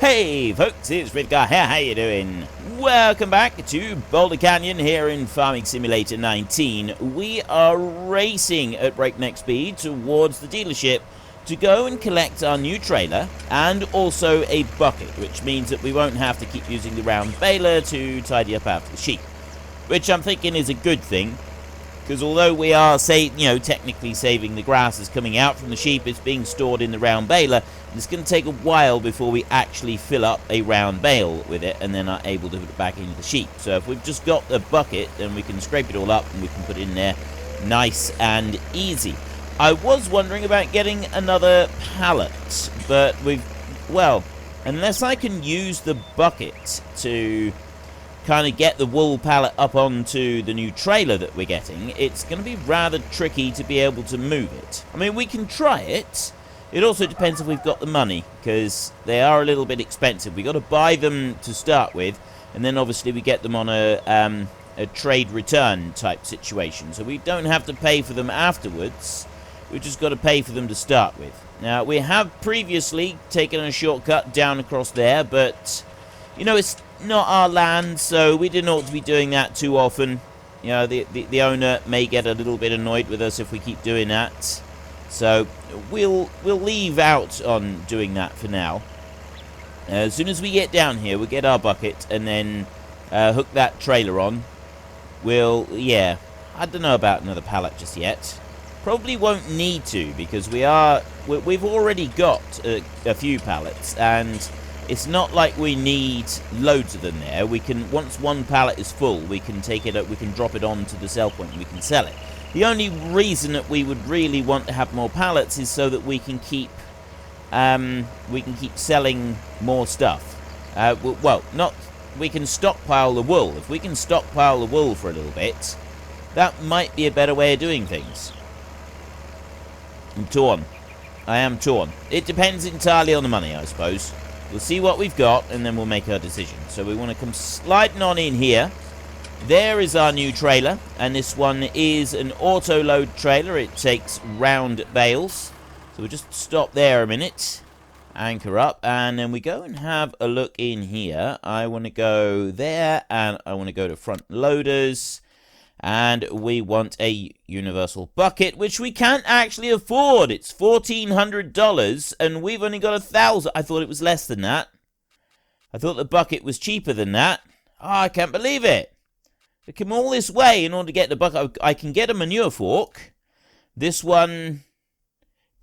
Hey folks, it's Ridgar here, how you doing? Welcome back to Boulder Canyon here in Farming Simulator 19. We are racing at breakneck speed towards the dealership to go and collect our new trailer and also a bucket, which means that we won't have to keep using the round baler to tidy up after the sheep. Which I'm thinking is a good thing, because although we are, technically saving the grass that's coming out from the sheep, it's being stored in the round baler, and it's going to take a while before we actually fill up a round bale with it, and then are able to put it back into the sheep. So if we've just got a bucket, then we can scrape it all up, and we can put it in there nice and easy. I was wondering about getting another pallet, but unless I can use the bucket to kind of get the wool pallet up onto the new trailer that we're getting, it's going to be rather tricky to be able to move it. I mean, we can try it. It also depends if we've got the money, because they are a little bit expensive. We've got to buy them to start with, and then obviously we get them on a trade return type situation. So we don't have to pay for them afterwards. We've just got to pay for them to start with. Now, we have previously taken a shortcut down across there, but it's not our land, so we didn't ought to be doing that too often. The owner may get a little bit annoyed with us if we keep doing that. So we'll leave out on doing that for now. As soon as we get down here, we'll get our bucket and then hook that trailer on. I don't know about another pallet just yet. Probably won't need to, because we've already got a few pallets, and it's not like we need loads of them there. We can, once one pallet is full, we can take it up, we can drop it onto the sell point and we can sell it. The only reason that we would really want to have more pallets is so that we can keep selling more stuff. We can stockpile the wool. If we can stockpile the wool for a little bit, that might be a better way of doing things. I'm torn. I am torn. It depends entirely on the money, I suppose. We'll see what we've got, and then we'll make our decision. So we want to come sliding on in here. There is our new trailer, and this one is an auto-load trailer. It takes round bales. So we'll just stop there a minute, anchor up, and then we go and have a look in here. I want to go there, and I want to go to front loaders, and we want a universal bucket, which we can't actually afford. It's $1,400, and we've only got 1,000. I thought it was less than that. I thought the bucket was cheaper than that. Oh, I can't believe it. I came all this way in order to get the bucket. I can get a manure fork. This one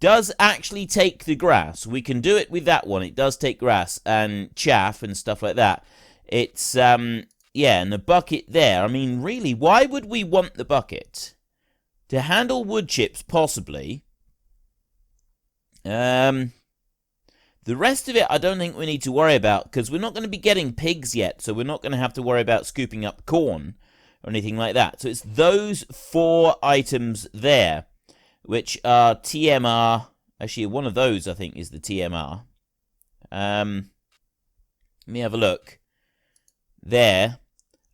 does actually take the grass. We can do it with that one. It does take grass and chaff and stuff like that. It's, and the bucket there, I mean, really, why would we want the bucket? To handle wood chips, possibly. The rest of it, I don't think we need to worry about, because we're not going to be getting pigs yet, so we're not going to have to worry about scooping up corn or anything like that. So it's those 4 items there, which are TMR. Actually, one of those, I think, is the TMR. Let me have a look. There.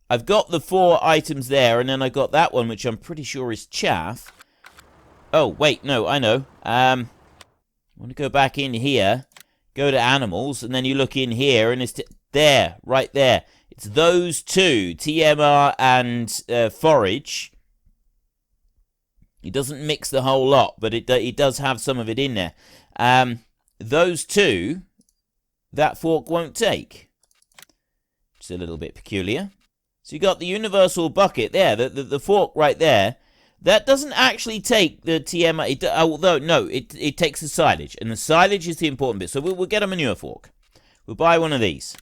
I've got the 4 items there, and then I got that one, which I'm pretty sure is chaff. Oh, wait, no, I know. I want to go back in here, go to animals, and then you look in here, and it's there, right there. It's those 2, TMR and forage. It doesn't mix the whole lot, but it does have some of it in there. Those 2, that fork won't take. It's a little bit peculiar. So you got the universal bucket there, the fork right there. That doesn't actually take the TMR, although, no, it takes the silage, and the silage is the important bit. So we'll get a manure fork. We'll buy one of these.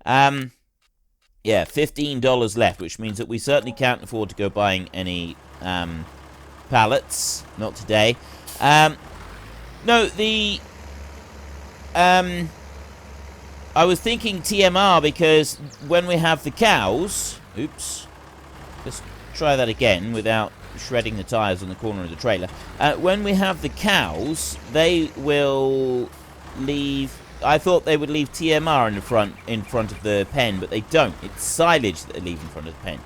$15 left, which means that we certainly can't afford to go buying any pallets. Not today. I was thinking TMR because when we have the cows... Oops. Let's try that again without shredding the tires on the corner of the trailer. When we have the cows, they will leave... I thought they would leave TMR in front of the pen, but they don't. It's silage that they leave in front of the pen.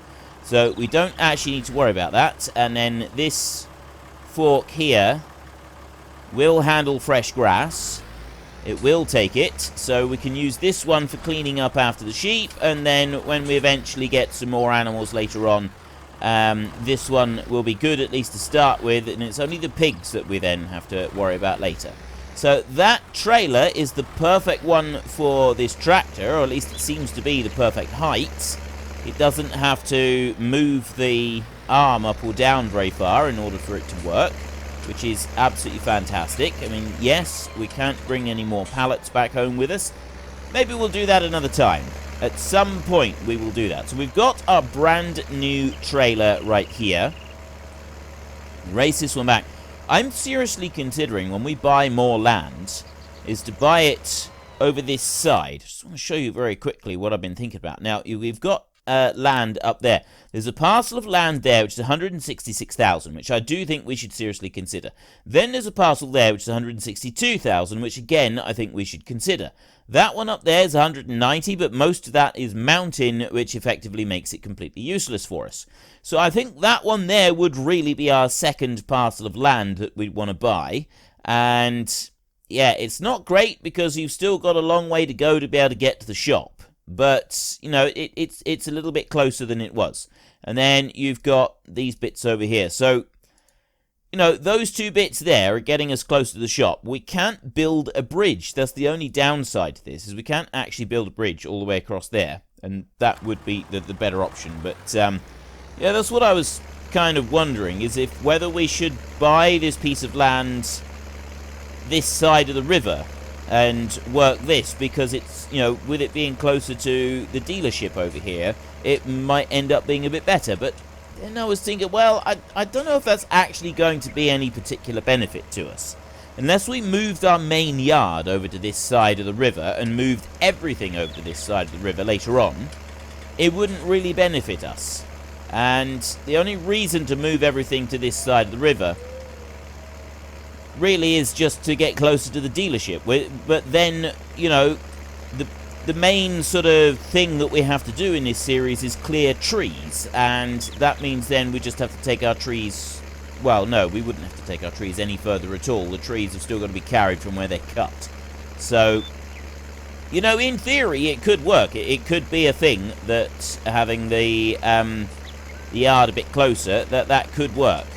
So we don't actually need to worry about that. And then this fork here will handle fresh grass. It will take it, so we can use this one for cleaning up after the sheep, and then when we eventually get some more animals later on, this one will be good at least to start with, and it's only the pigs that we then have to worry about later. So that trailer is the perfect one for this tractor, or at least it seems to be the perfect height. It doesn't have to move the arm up or down very far in order for it to work, which is absolutely fantastic. I mean, yes, we can't bring any more pallets back home with us. Maybe we'll do that another time. At some point, we will do that. So we've got our brand new trailer right here. Race this one back. I'm seriously considering, when we buy more land, is to buy it over this side. Just want to show you very quickly what I've been thinking about. Now, we've got land up there. There's a parcel of land there which is 166,000, which I do think we should seriously consider. Then there's a parcel there which is 162,000, which again I think we should consider. That one up there is 190, but most of that is mountain, which effectively makes it completely useless for us. So I think that one there would really be our second parcel of land that we'd want to buy. And yeah, it's not great because you've still got a long way to go to be able to get to the shop. But, you know, it's a little bit closer than it was. And then you've got these bits over here. So, you know, those two bits there are getting us close to the shop. We can't build a bridge. That's the only downside to this, is we can't actually build a bridge all the way across there. And that would be the better option. But, yeah, that's what I was kind of wondering, is if whether we should buy this piece of land this side of the river and work this, because it's, you know, with it being closer to the dealership over here, it might end up being a bit better. But then I was thinking, well, I don't know if that's actually going to be any particular benefit to us. Unless we moved our main yard over to this side of the river and moved everything over to this side of the river later on, it wouldn't really benefit us. And the only reason to move everything to this side of the river really is just to get closer to the dealership. But then, you know, the main sort of thing that we have to do in this series is clear trees, and that means then we just have to take our trees, well, no, we wouldn't have to take our trees any further at all. The trees have still got to be carried from where they're cut. So, you know, in theory it could work. It could be a thing that having the yard a bit closer, that could work.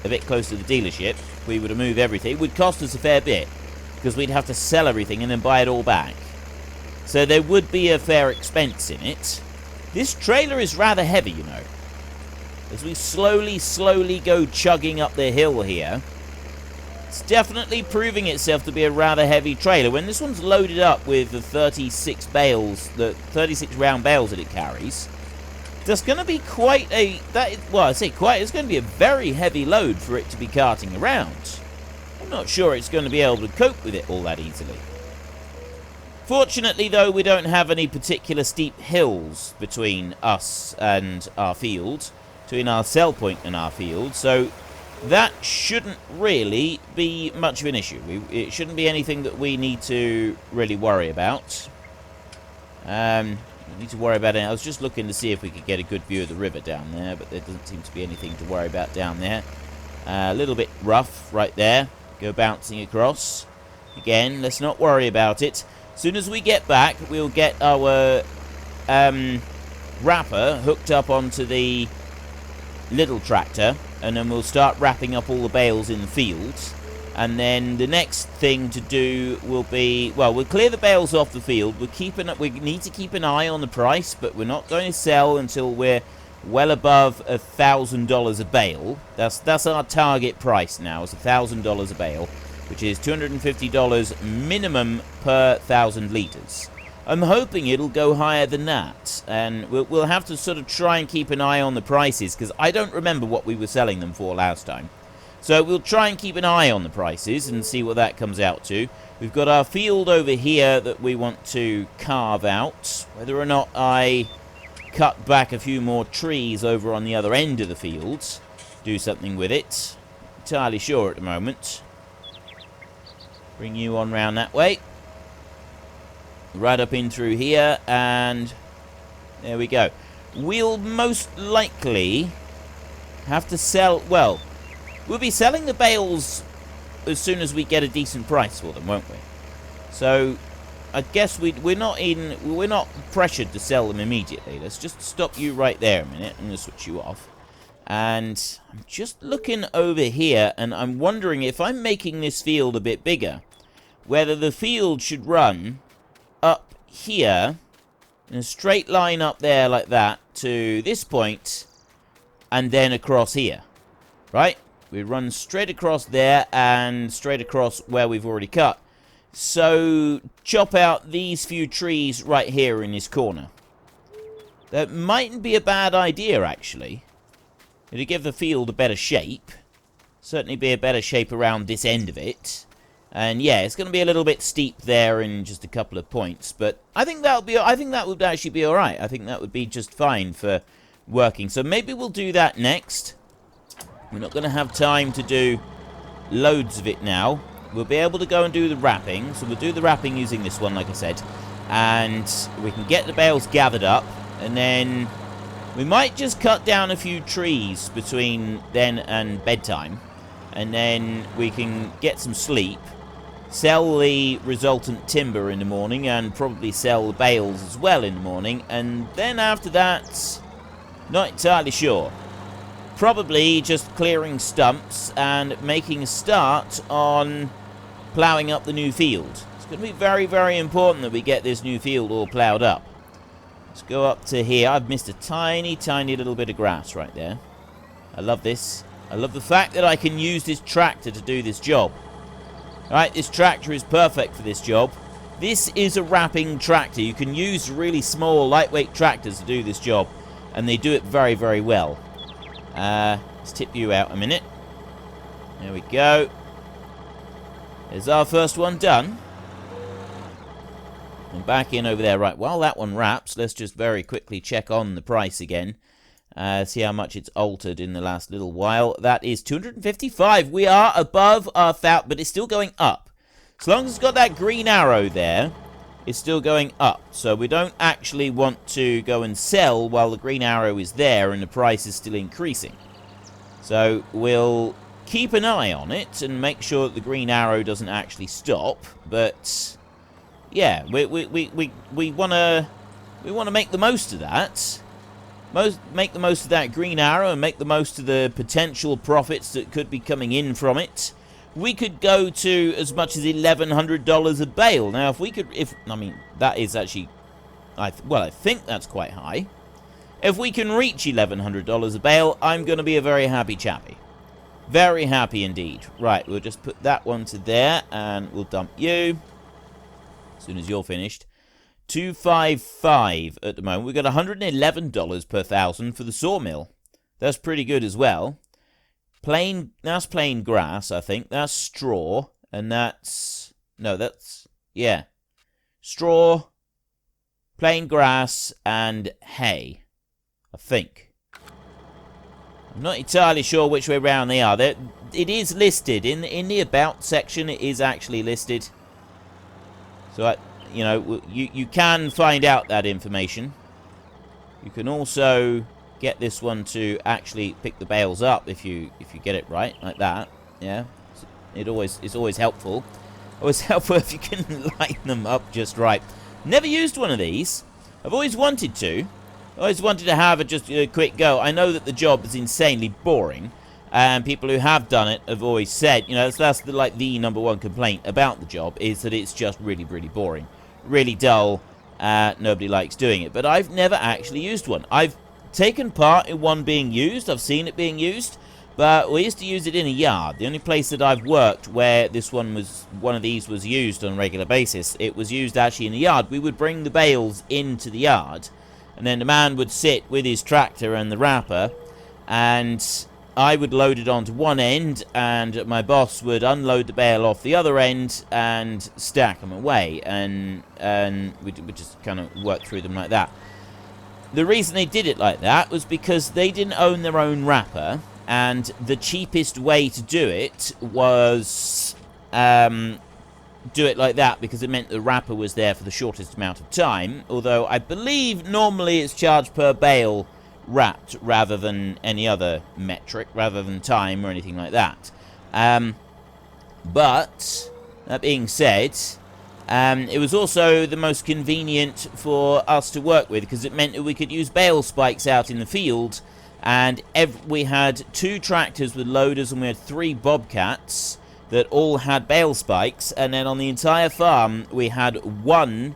A bit closer to the dealership. We were to move everything. It would cost us a fair bit, because we'd have to sell everything and then buy it all back. So there would be a fair expense in it. This trailer is rather heavy, you know. As we slowly go chugging up the hill here, it's definitely proving itself to be a rather heavy trailer. When this one's loaded up with the 36 bales, the 36 round bales that it carries, there's going to be quite a, it's going to be a very heavy load for it to be carting around. I'm not sure it's going to be able to cope with it all that easily. Fortunately, though, we don't have any particular steep hills between us and our field, between our sell point and our field, so that shouldn't really be much of an issue. It shouldn't be anything that we need to really worry about. Need to worry about it. I was just looking to see if we could get a good view of the river down there, but there doesn't seem to be anything to worry about down there. A little bit rough right there. Go bouncing across. Again, let's not worry about it. As soon as we get back, we'll get our wrapper hooked up onto the little tractor, and then we'll start wrapping up all the bales in the fields. And then the next thing to do will be, well, we'll clear the bales off the field. We need to keep an eye on the price, but we're not going to sell until we're well above $1,000 a bale. That's our target price now. It's $1,000 a bale, which is $250 minimum per 1,000 litres. I'm hoping it'll go higher than that, and we'll have to sort of try and keep an eye on the prices, because I don't remember what we were selling them for last time. So we'll try and keep an eye on the prices and see what that comes out to. We've got our field over here that we want to carve out. Whether or not I cut back a few more trees over on the other end of the fields, do something with it, entirely sure at the moment. Bring you on round that way. Right up in through here, and there we go. We'll most likely have to sell, well, we'll be selling the bales as soon as we get a decent price for them, won't we? So I guess we're not pressured to sell them immediately. Let's just stop you right there a minute. I'm going to switch you off. And I'm just looking over here, and I'm wondering if I'm making this field a bit bigger, whether the field should run up here in a straight line up there like that to this point, and then across here, right? We run straight across there and straight across where we've already cut. So chop out these few trees right here in this corner. That mightn't be a bad idea, actually. It'll give the field a better shape. Certainly be a better shape around this end of it. And yeah, it's going to be a little bit steep there in just a couple of points, but I think that would actually be all right. I think that would be just fine for working. So maybe we'll do that next. We're not going to have time to do loads of it now. We'll be able to go and do the wrapping. So we'll do the wrapping using this one, like I said, and we can get the bales gathered up, and then we might just cut down a few trees between then and bedtime, and then we can get some sleep, sell the resultant timber in the morning, and probably sell the bales as well in the morning, and then after that, not entirely sure. Probably just clearing stumps and making a start on ploughing up the new field. It's going to be very, very important that we get this new field all ploughed up. Let's go up to here. I've missed a tiny, tiny little bit of grass right there. I love this. I love the fact that I can use this tractor to do this job. Alright, this tractor is perfect for this job. This is a wrapping tractor. You can use really small, lightweight tractors to do this job, and they do it very, very well. Let's tip you out a minute. There we go. There's our first one done. And back in over there. Right, while that one wraps, let's just very quickly check on the price again. See how much it's altered in the last little while. That is 255. We are above our thousand, but it's still going up. As long as it's got that green arrow there, it's still going up. So we don't actually want to go and sell while the green arrow is there and the price is still increasing. So we'll keep an eye on it and make sure that the green arrow doesn't actually stop. But yeah, we want to make the most of that. Make the most of that green arrow and make the most of the potential profits that could be coming in from it. We could go to as much as $1,100 a bale. Now, that is actually, I think that's quite high. If we can reach $1,100 a bale, I'm going to be a very happy chappy. Very happy indeed. Right, we'll just put that one to there, and we'll dump you as soon as you're finished. 255 at the moment. We've got $111 per thousand for the sawmill. That's pretty good as well. That's plain grass, I think. That's straw, and yeah. Straw, plain grass, and hay, I think. I'm not entirely sure which way round they are. It is listed. In the about section, it is actually listed. So, you can find out that information. You can also get this one to actually pick the bales up if you get it right, like that. Yeah, it's always helpful. Always helpful if you can line them up just right. Never used one of these. I've always wanted to. Always wanted to have just a quick go. I know that the job is insanely boring, and people who have done it have always said, that's the number one complaint about the job, is that it's just really, really boring, really dull. Nobody likes doing it. But I've never actually used one. I've taken part in one being used. I've seen it being used, but we used to use it in a yard. The only place that I've worked where one of these was used on a regular basis, it was used actually in the yard. We would bring the bales into the yard, and then the man would sit with his tractor and the wrapper, and I would load it onto one end, and my boss would unload the bale off the other end and stack them away, and we just kind of work through them like that. The reason they did it like that was because they didn't own their own wrapper, and the cheapest way to do it was do it like that, because it meant the wrapper was there for the shortest amount of time, although I believe normally it's charged per bale wrapped rather than any other metric, rather than time or anything like that. But that being said, It was also the most convenient for us to work with because it meant that we could use bale spikes out in the field, and we had 2 tractors with loaders and we had 3 bobcats that all had bale spikes, and then on the entire farm we had 1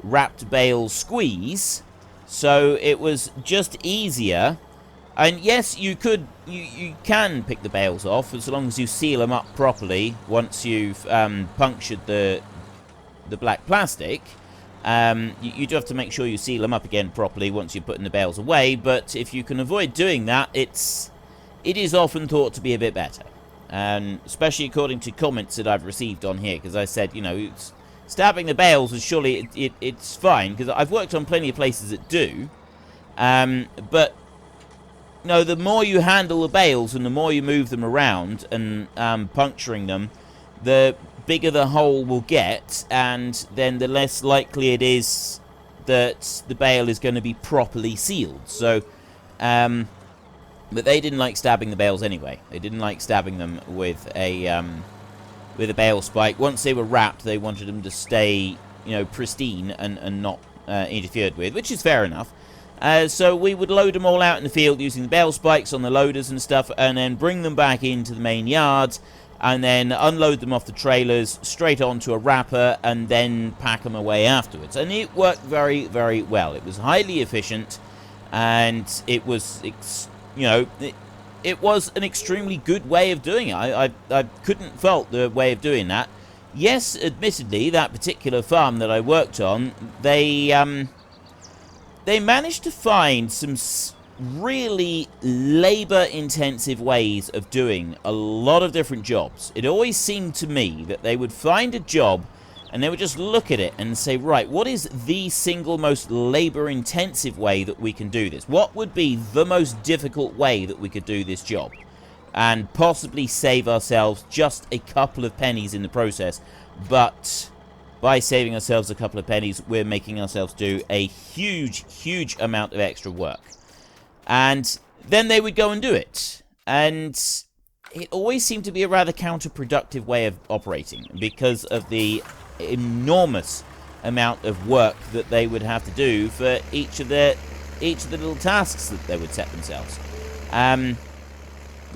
wrapped bale squeeze, so it was just easier. And yes, you can pick the bales off as long as you seal them up properly once you've punctured the black plastic. You do have to make sure you seal them up again properly once you're putting the bales away, but if you can avoid doing that, it is often thought to be a bit better. Especially according to comments that I've received on here, because I said, you know, stabbing the bales is surely it's fine, because I've worked on plenty of places that do, but no, the more you handle the bales and the more you move them around and puncturing them, the bigger the hole will get, and then the less likely it is that the bale is going to be properly sealed. So, but they didn't like stabbing the bales anyway. They didn't like stabbing them with a bale spike. Once they were wrapped, they wanted them to stay, you know, pristine and not interfered with, which is fair enough. So we would load them all out in the field using the bale spikes on the loaders and stuff, and then bring them back into the main yard, and then unload them off the trailers straight onto a wrapper, and then pack them away afterwards. And it worked very, very well. It was highly efficient, and it was, you know, it was an extremely good way of doing it. I couldn't fault the way of doing that. Yes, admittedly, that particular farm that I worked on, they managed to find some really labor-intensive ways of doing a lot of different jobs. It always seemed to me that they would find a job and they would just look at it and say, right, what is the single most labor-intensive way that we can do this? What would be the most difficult way that we could do this job? And possibly save ourselves just a couple of pennies in the process, but by saving ourselves a couple of pennies, we're making ourselves do a huge, huge amount of extra work. And then they would go and do it. And it always seemed to be a rather counterproductive way of operating because of the enormous amount of work that they would have to do for each of the little tasks that they would set themselves.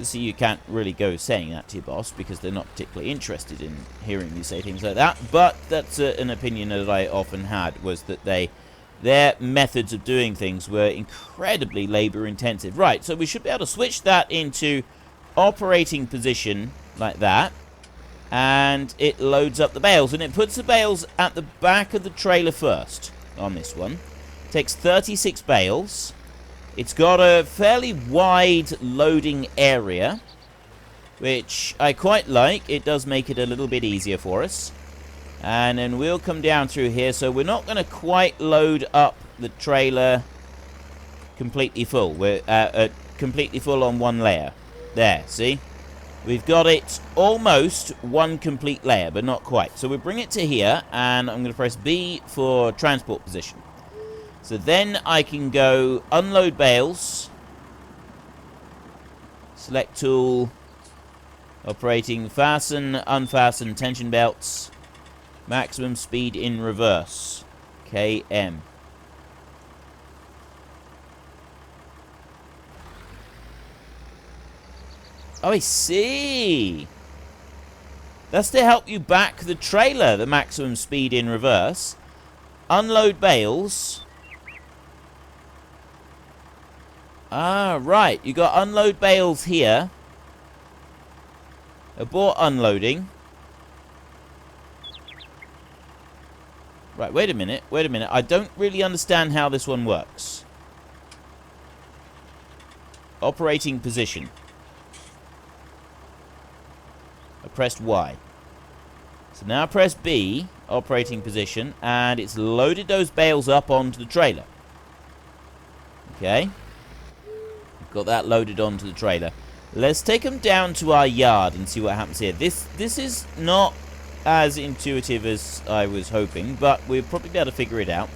So you can't really go saying that to your boss because they're not particularly interested in hearing you say things like that. But that's an opinion that I often had, was that their methods of doing things were incredibly labor-intensive. Right, so we should be able to switch that into operating position like that. And it loads up the bales. And it puts the bales at the back of the trailer first on this one. It takes 36 bales. It's got a fairly wide loading area, which I quite like. It does make it a little bit easier for us. And then we'll come down through here. So we're not going to quite load up the trailer completely full. We're completely full on one layer. There, see? We've got it almost one complete layer, but not quite. So we bring it to here, and I'm going to press B for transport position. So then I can go unload bales, select tool, operating fasten, unfasten tension belts, maximum speed in reverse, KM. Oh, I see. That's to help you back the trailer, the maximum speed in reverse. Unload bales. Ah, right. You got unload bales here. Abort unloading. Right, wait a minute. Wait a minute. I don't really understand how this one works. Operating position. I pressed Y. So now press B, operating position, and it's loaded those bales up onto the trailer. Okay. Got that loaded onto the trailer. Let's take them down to our yard and see what happens here. This is not as intuitive as I was hoping, but we'll probably be able to figure it out.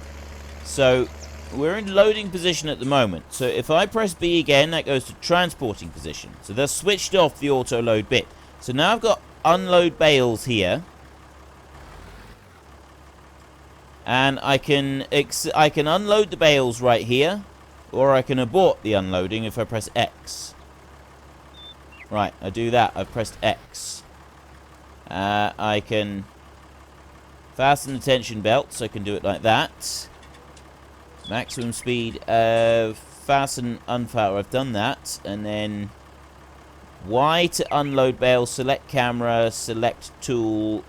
So we're in loading position at the moment. So if I press B again, that goes to transporting position. So that's switched off the auto load bit. So now I've got unload bales here. And I can unload the bales right here, or I can abort the unloading if I press X. Right, I do that. I've pressed X. I can fasten the tension belt, so I can do it like that. Maximum speed, fasten, unfasten. I've done that. And then Y to unload bale, select camera, select tool.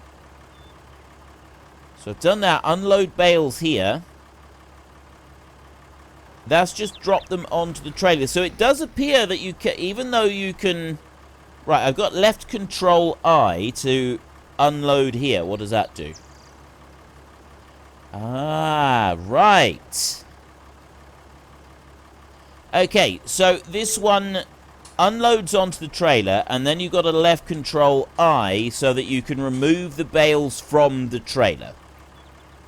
So I've done that. Unload bales here. That's just dropped them onto the trailer. So it does appear that you can, even though you can... Right, I've got left control I to unload here. What does that do? Ah, right. Okay, so this one unloads onto the trailer, and then you've got a left control I so that you can remove the bales from the trailer.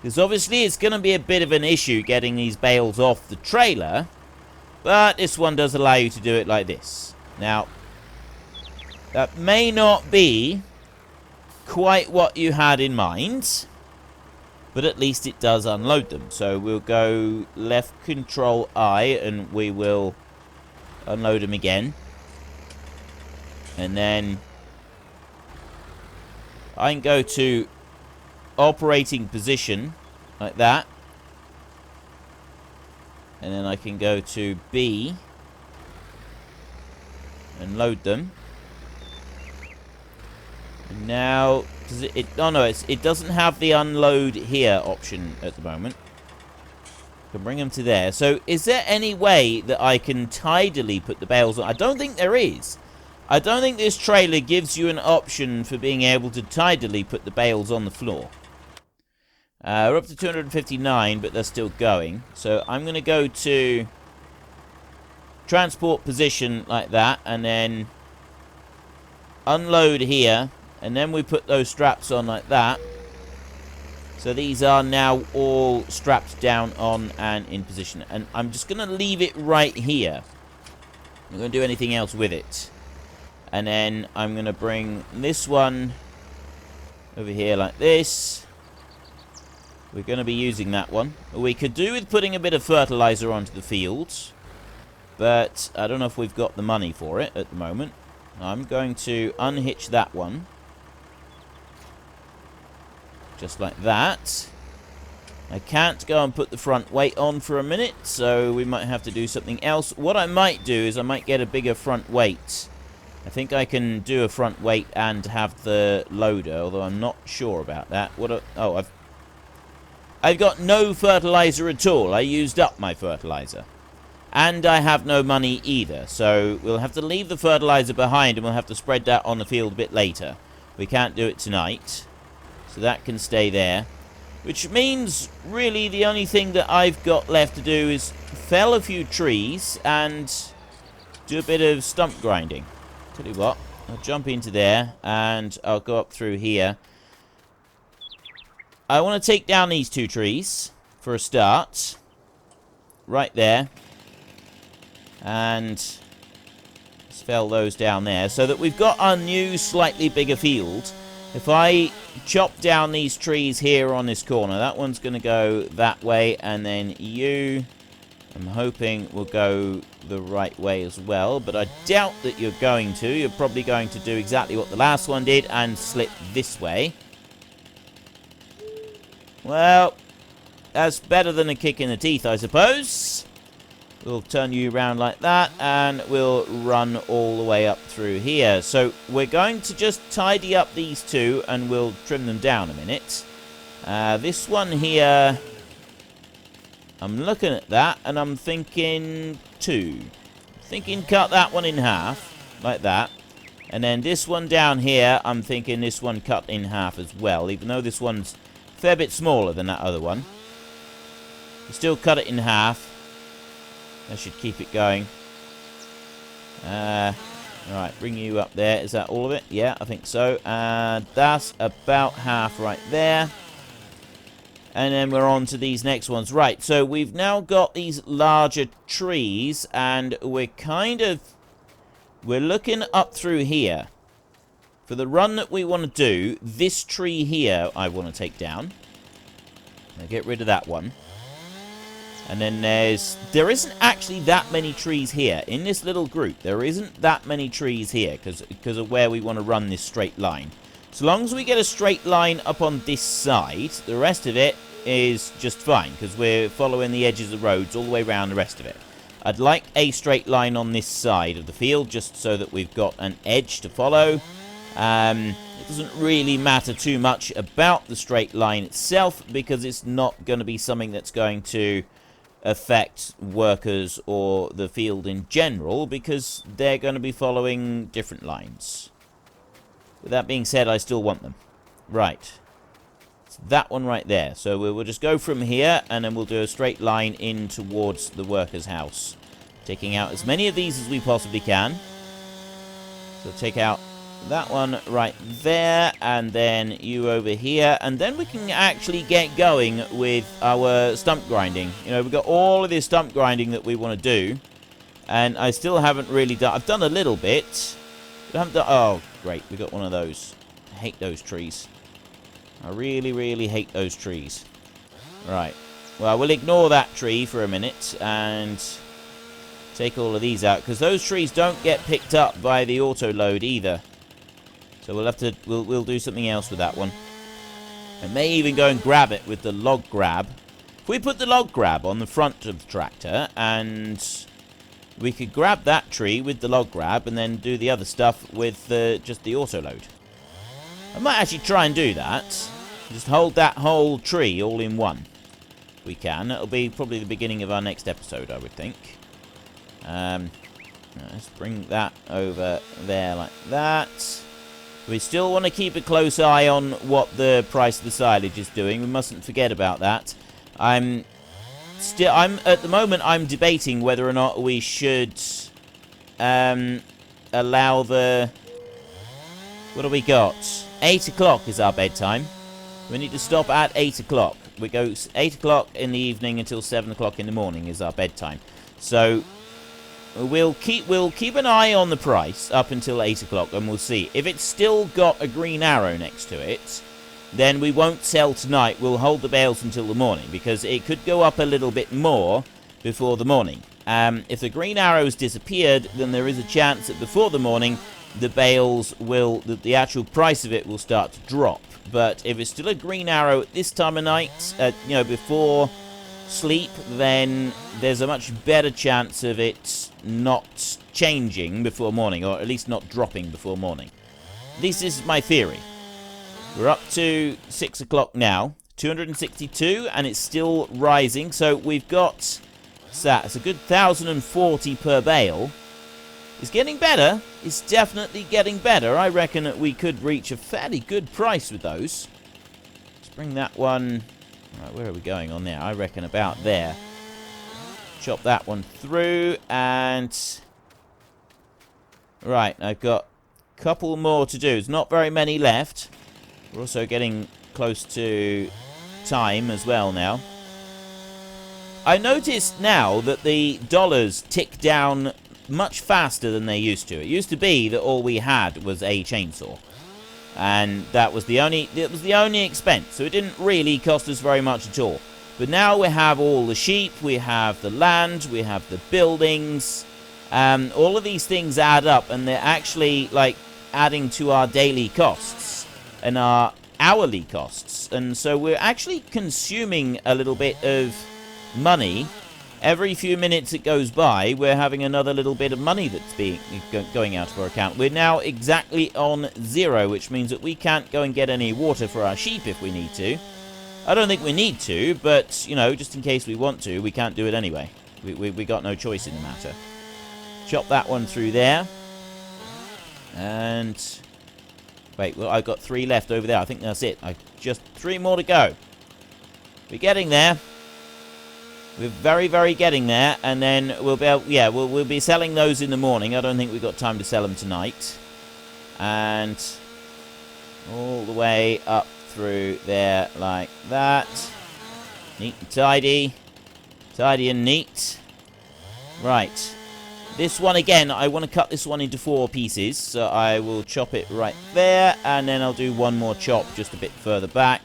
Because obviously it's going to be a bit of an issue getting these bales off the trailer, but this one does allow you to do it like this. Now, that may not be quite what you had in mind, but at least it does unload them. So we'll go left control I, and we will unload them again. And then I can go to operating position, like that. And then I can go to B and load them. And now, does it oh no, it doesn't have the unload here option at the moment. I can bring them to there. So is there any way that I can tidily put the bales on? I don't think there is. I don't think this trailer gives you an option for being able to tidily put the bales on the floor. We're up to 259, but they're still going. So I'm going to go to transport position like that, and then unload here, and then we put those straps on like that. So these are now all strapped down on and in position. And I'm just going to leave it right here. I'm not going to do anything else with it. And then I'm going to bring this one over here like this. We're going to be using that one. We could do with putting a bit of fertilizer onto the fields, but I don't know if we've got the money for it at the moment. I'm going to unhitch that one. Just like that. I can't go and put the front weight on for a minute, so we might have to do something else. What I might do is I might get a bigger front weight. I think I can do a front weight and have the loader, although I'm not sure about that. I've got no fertilizer at all. I used up my fertilizer. And I have no money either. So we'll have to leave the fertilizer behind, and we'll have to spread that on the field a bit later. We can't do it tonight. So that can stay there. Which means, really, the only thing that I've got left to do is fell a few trees and do a bit of stump grinding. Tell you what, I'll jump into there, and I'll go up through here. I want to take down these two trees for a start. Right there. And let's fell those down there so that we've got our new slightly bigger field. If I chop down these trees here on this corner, that one's going to go that way, and then you, I'm hoping, will go the right way as well, but I doubt that you're going to. You're probably going to do exactly what the last one did and slip this way. Well, that's better than a kick in the teeth, I suppose. We'll turn you around like that, and we'll run all the way up through here. So we're going to just tidy up these two, and we'll trim them down a minute. This one here, I'm looking at that, and I'm thinking cut that one in half, like that. And then this one down here, I'm thinking this one cut in half as well, even though this one's a fair bit smaller than that other one. Still cut it in half. That should keep it going. Alright, bring you up there. Is that all of it? Yeah, I think so. That's about half right there. And then we're on to these next ones. Right, so we've now got these larger trees, and we're looking up through here. For the run that we want to do, this tree here I want to take down. I'll get rid of that one. And then there isn't actually that many trees here. In this little group, there isn't that many trees here because of where we want to run this straight line. So long as we get a straight line up on this side, the rest of it is just fine because we're following the edges of the roads all the way around the rest of it. I'd like a straight line on this side of the field just so that we've got an edge to follow. It doesn't really matter too much about the straight line itself because it's not going to be something that's going to affect workers or the field in general because they're going to be following different lines. With that being said, I still want them. Right. It's that one right there. So we'll just go from here and then we'll do a straight line in towards the worker's house. Taking out as many of these as we possibly can. So take out that one right there, and then you over here, and then we can actually get going with our stump grinding. You know, we've got all of this stump grinding that we want to do, and I still haven't really done... I've done a little bit. But I haven't done... Oh, great, we got one of those. I hate those trees. I really, really hate those trees. Right. Well, we'll ignore that tree for a minute, and take all of these out, because those trees don't get picked up by the auto load either. So we'll have to, we'll do something else with that one. I may even go and grab it with the log grab. If we put the log grab on the front of the tractor, and we could grab that tree with the log grab, and then do the other stuff with just the auto load. I might actually try and do that. Just hold that whole tree all in one. If we can. That'll be probably the beginning of our next episode, I would think. Let's bring that over there like that. We still want to keep a close eye on what the price of the silage is doing. We mustn't forget about that. At the moment, I'm debating whether or not we should allow the... What do we got? 8 o'clock is our bedtime. We need to stop at 8 o'clock. We go 8 o'clock in the evening until 7 o'clock in the morning is our bedtime. So we'll keep an eye on the price up until 8 o'clock, and we'll see. If it's still got a green arrow next to it, then we won't sell tonight. We'll hold the bales until the morning, because it could go up a little bit more before the morning. If the green arrow's disappeared, then there is a chance that before the morning, the bales will, the actual price of it will start to drop. But if it's still a green arrow at this time of night, before sleep, then there's a much better chance of it not changing before morning, or at least not dropping before morning. This is my theory. We're up to 6 o'clock now, 262, and it's still rising. So we've got that. It's a good 1,040 per bale. It's getting better. It's definitely getting better. I reckon that we could reach a fairly good price with those. Let's bring that one. Right, where are we going on there? I reckon about there. Chop that one through, and right, I've got a couple more to do. There's not very many left. We're also getting close to time as well now. I noticed now that the dollars tick down much faster than they used to. It used to be that all we had was a chainsaw, and that was the only expense, so it didn't really cost us very much at all. But now we have all the sheep, we have the land, we have the buildings. All of these things add up, and they're actually like adding to our daily costs and our hourly costs. And so we're actually consuming a little bit of money. Every few minutes it goes by, we're having another little bit of money that's going out of our account. We're now exactly on 0, which means that we can't go and get any water for our sheep if we need to. I don't think we need to, but, you know, just in case we want to, we can't do it anyway. We got no choice in the matter. Chop that one through there. And wait, well, I've got 3 left over there. I think that's it. Just 3 more to go. We're getting there. We're very, very getting there, and then we'll be able, we'll be selling those in the morning. I don't think we've got time to sell them tonight. And all the way up through there like that. Neat and tidy. Tidy and neat. Right. This one again, I want to cut this one into 4 pieces, so I will chop it right there, and then I'll do one more chop just a bit further back.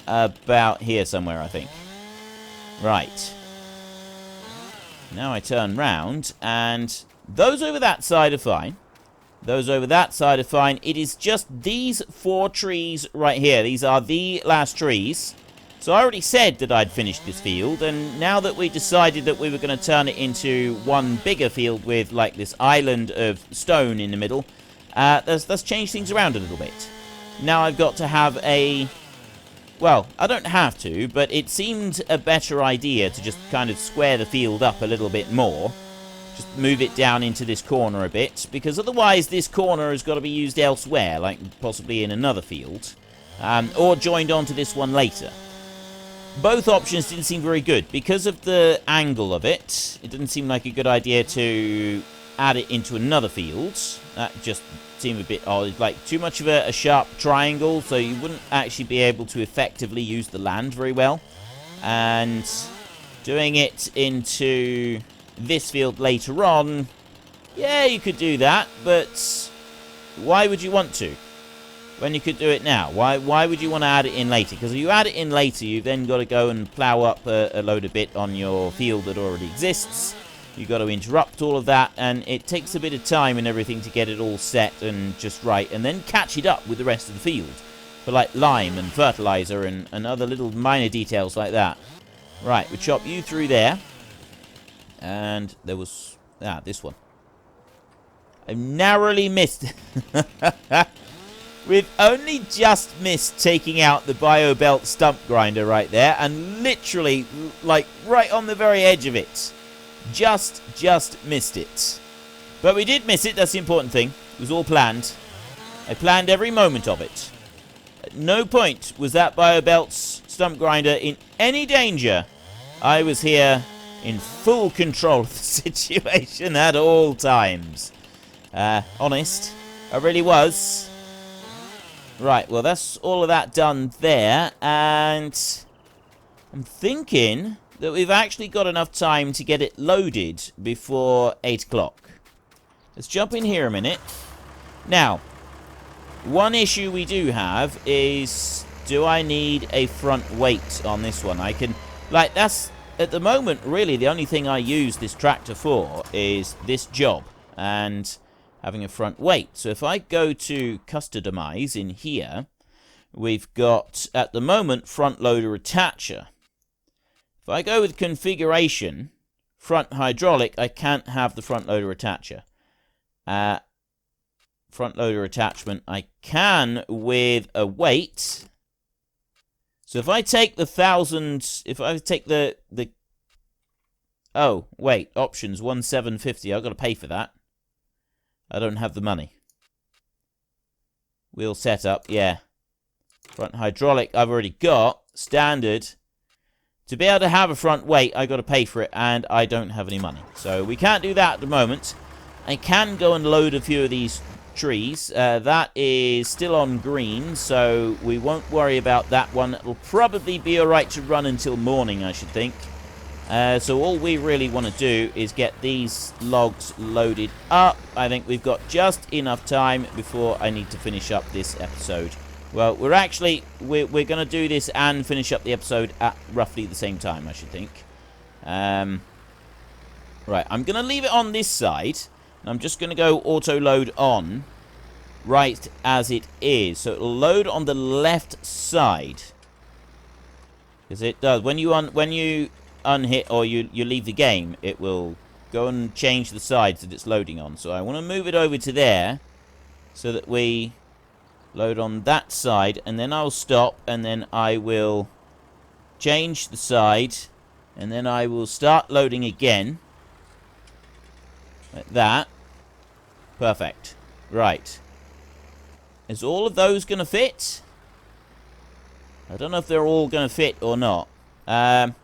about here somewhere, I think. Right. Now I turn round, and those over that side are fine. Those over that side are fine. It is just these 4 trees right here. These are the last trees. So I already said that I'd finished this field, and now that we decided that we were going to turn it into one bigger field with, like, this island of stone in the middle, let's change things around a little bit. Now I've got to have a... Well, I don't have to, but it seemed a better idea to just kind of square the field up a little bit more. Just move it down into this corner a bit, because otherwise this corner has got to be used elsewhere, like possibly in another field, or joined onto this one later. Both options didn't seem very good. Because of the angle of it, it didn't seem like a good idea to add it into another field. That just seemed a bit odd. Like, too much of a sharp triangle, so you wouldn't actually be able to effectively use the land very well. And doing it into this field later on, yeah, you could do that, but why would you want to when you could do it now? Why would you want to add it in later? Because if you add it in later, you've then got to go and plow up a load of bit on your field that already exists. You've got to interrupt all of that, and it takes a bit of time and everything to get it all set and just right, and then catch it up with the rest of the field for, like, lime and fertilizer and other little minor details like that. Right, we chop you through there. And there was... this one. I narrowly missed... We've only just missed taking out the bio belt stump grinder right there, and literally, like, right on the very edge of it. Just missed it. But we did miss it, that's the important thing. It was all planned. I planned every moment of it. At no point was that bio belt's stump grinder in any danger. I was here in full control of the situation at all times. Honest, I really was. Right, well, that's all of that done there, and I'm thinking that we've actually got enough time to get it loaded before 8 o'clock. Let's jump in here a minute. Now, one issue we do have is, do I need a front weight on this one? I can, like, that's, at the moment, really, the only thing I use this tractor for is this job, and having a front weight. So if I go to customize in here, we've got, at the moment, front loader attacher. If I go with configuration, front hydraulic, I can't have the front loader attacher. Front loader attachment, I can with a weight. So if I take the 1,000, if I take the oh, wait, options, 1,750, I've got to pay for that. I don't have the money. Wheel setup, yeah. Front hydraulic, I've already got. Standard. To be able to have a front weight, I've got to pay for it, and I don't have any money. So we can't do that at the moment. I can go and load a few of these trees. That is still on green, so we won't worry about that one. It'll probably be alright to run until morning, I should think. So all we really want to do is get these logs loaded up. I think we've got just enough time before I need to finish up this episode. Well, we're going to do this and finish up the episode at roughly the same time, I should think. Right, I'm going to leave it on this side. And I'm just going to go auto load on right as it is. So it'll load on the left side. Because it does. When you unhit or you leave the game, it will go and change the sides that it's loading on. So I want to move it over to there so that we load on that side, and then I'll stop, and then I will change the side, and then I will start loading again like that. Perfect. Right, is all of those gonna fit? I don't know if they're all gonna fit or not. And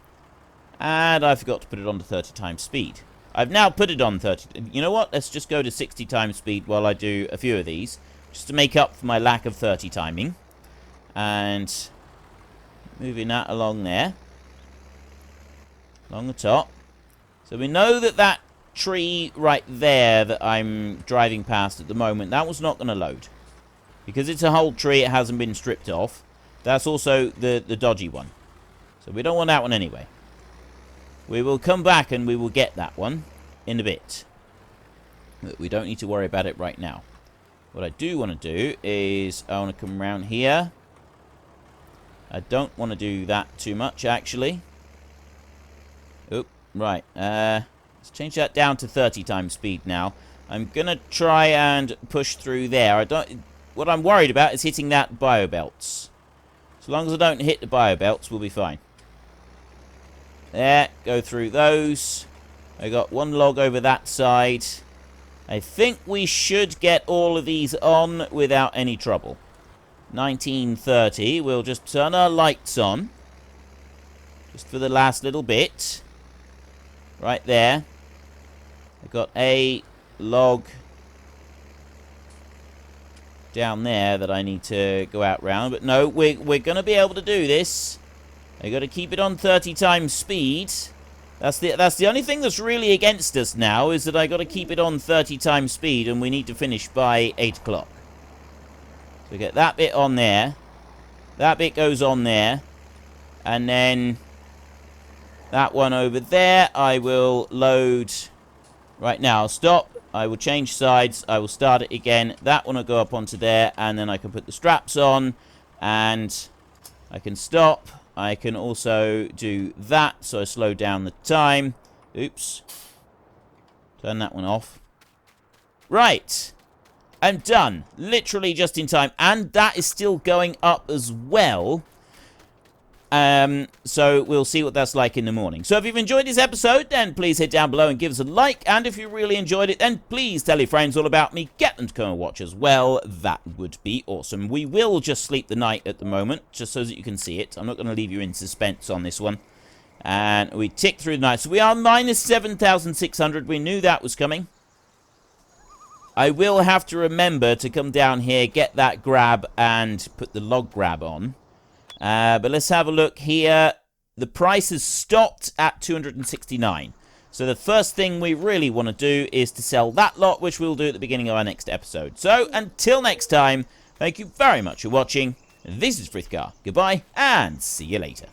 I forgot to put it on to 30 times speed. I've now put it on 30. You know what? Let's just go to 60 times speed while I do a few of these, just to make up for my lack of 30 timing. And moving that along there, along the top. So we know that that tree right there that I'm driving past at the moment, that was not going to load. Because it's a whole tree, it hasn't been stripped off. That's also the dodgy one. So we don't want that one anyway. We will come back and we will get that one in a bit. But we don't need to worry about it right now. What I do want to do is I want to come around here. I don't want to do that too much, actually. Oh, right. Let's change that down to 30 times speed now. I'm going to try and push through there. What I'm worried about is hitting that bio belts. As long as I don't hit the bio belts, we'll be fine. There, go through those. I got one log over that side. I think we should get all of these on without any trouble. 1930. We'll just turn our lights on. Just for the last little bit. Right there. I've got a log down there that I need to go out round. But no, we're going to be able to do this. I got to keep it on 30 times speed. That's the only thing that's really against us now, is that I got to keep it on 30 times speed, and we need to finish by 8 o'clock. So get that bit on there. That bit goes on there. And then that one over there, I will load. Right now, I'll stop. I will change sides. I will start it again. That one will go up onto there, and then I can put the straps on, and I can stop. I can also do that, so I slow down the time. Oops. Turn that one off. Right. I'm done. Literally just in time. And that is still going up as well. So we'll see what that's like in the morning. So if you've enjoyed this episode, then please hit down below and give us a like. And if you really enjoyed it, then please tell your friends all about me. Get them to come and watch as well. That would be awesome. We will just sleep the night at the moment, just so that you can see it. I'm not going to leave you in suspense on this one. And we tick through the night. So we are minus 7,600. We knew that was coming. I will have to remember to come down here, get that grab, and put the log grab on. But let's have a look here. The price has stopped at 269. So the first thing we really want to do is to sell that lot, which we'll do at the beginning of our next episode. So until next time, thank you very much for watching. This is Frithgar. Goodbye, and see you later.